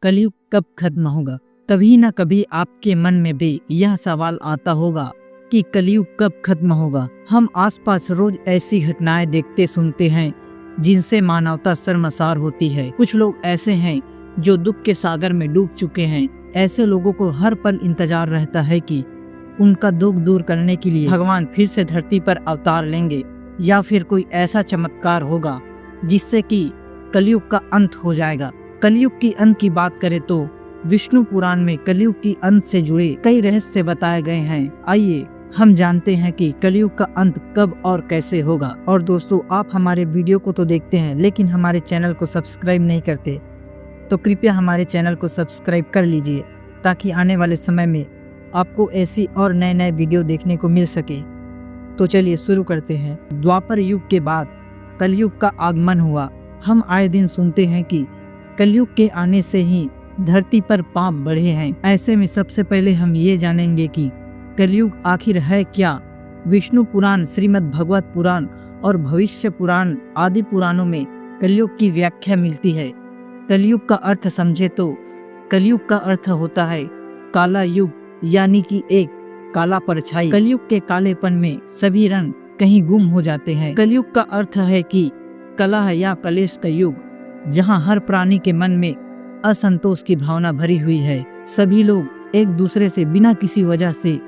कलयुग कब खत्म होगा। कभी न कभी आपके मन में भी यह सवाल आता होगा कि कलयुग कब खत्म होगा। हम आसपास रोज ऐसी घटनाएं देखते सुनते हैं जिनसे मानवता शर्मसार होती है। कुछ लोग ऐसे हैं जो दुख के सागर में डूब चुके हैं। ऐसे लोगों को हर पल इंतजार रहता है कि उनका दुख दूर करने के लिए भगवान फिर से धरती पर अवतार लेंगे या फिर कोई ऐसा चमत्कार होगा जिससे कि कलयुग का अंत हो जाएगा। कलयुग की अंत की बात करें तो विष्णु पुराण में कलयुग की अंत से जुड़े कई रहस्य बताए गए हैं। आइए हम जानते हैं कि कलयुग का अंत कब और कैसे होगा। और दोस्तों, आप हमारे वीडियो को तो देखते हैं लेकिन हमारे चैनल को सब्सक्राइब नहीं करते, तो कृपया हमारे चैनल को सब्सक्राइब कर लीजिए ताकि आने वाले समय में आपको ऐसी और नए वीडियो देखने को मिल सके। तो चलिए शुरू करते हैं। द्वापर युग के बाद कलयुग का आगमन हुआ। हम आए दिन सुनते हैं कि कलयुग के आने से ही धरती पर पाप बढ़े हैं। ऐसे में सबसे पहले हम ये जानेंगे कि कलयुग आखिर है क्या। विष्णु पुराण, श्रीमद् भागवत पुराण और भविष्य पुराण आदि पुराणों में कलयुग की व्याख्या मिलती है। कलयुग का अर्थ समझे तो कलयुग का अर्थ होता है काला युग, यानी कि एक काला परछाई। कलयुग के कालेपन में सभी रंग कहीं गुम हो जाते हैं। कलयुग का अर्थ है कि कलह या कलेश का युग, जहां हर प्राणी के मन में असंतोष की भावना भरी हुई है। सभी लोग एक दूसरे से बिना किसी वजह से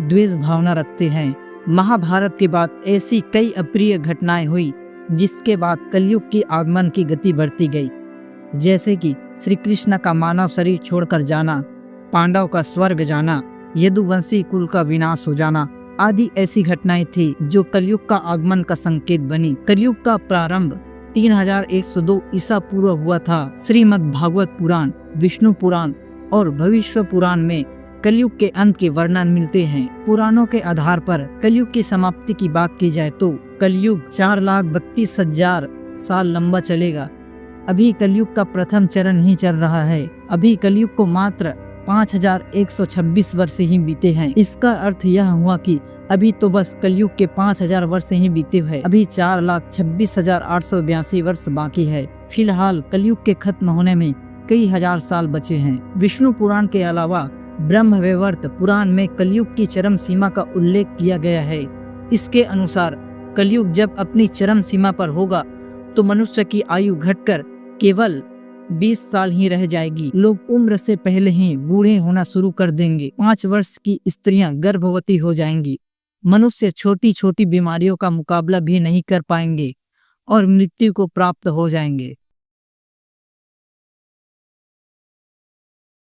द्वेष भावना रखते हैं। महाभारत के बाद ऐसी कई अप्रिय घटनाएं हुई जिसके बाद कलयुग की आगमन की गति बढ़ती गई। जैसे कि श्री कृष्ण का मानव शरीर छोड़कर जाना, पांडव का स्वर्ग जाना, यदुवंशी कुल का विनाश हो जाना आदि ऐसी घटनाएं थी जो कलयुग का आगमन का संकेत बनी। कलयुग का प्रारंभ 3102 ईसा पूर्व हुआ था। श्रीमद् भागवत पुराण, विष्णु पुराण और भविष्य पुराण में कलयुग के अंत के वर्णन मिलते हैं। पुराणों के आधार पर कलयुग की समाप्ति की बात की जाए तो कलयुग 4,32,000 साल लंबा चलेगा। अभी कलयुग का प्रथम चरण ही चल रहा है। अभी कलयुग को मात्र 5,126 वर्ष ही बीते हैं। इसका अर्थ यह हुआ कि अभी तो बस कलयुग के 5,000 वर्ष ही बीते हुए, अभी 4,26,882 वर्ष बाकी है। फिलहाल कलयुग के खत्म होने में कई हजार साल बचे हैं। विष्णु पुराण के अलावा ब्रह्मवैवर्त पुराण में कलयुग की चरम सीमा का उल्लेख किया गया है। इसके अनुसार कलयुग जब अपनी चरम सीमा पर होगा तो मनुष्य की आयु घटकर केवल 20 साल ही रह जाएगी। लोग उम्र से पहले ही बूढ़े होना शुरू कर देंगे। 5 वर्ष की स्त्रियां गर्भवती हो जाएंगी। मनुष्य छोटी छोटी बीमारियों का मुकाबला भी नहीं कर पाएंगे और मृत्यु को प्राप्त हो जाएंगे।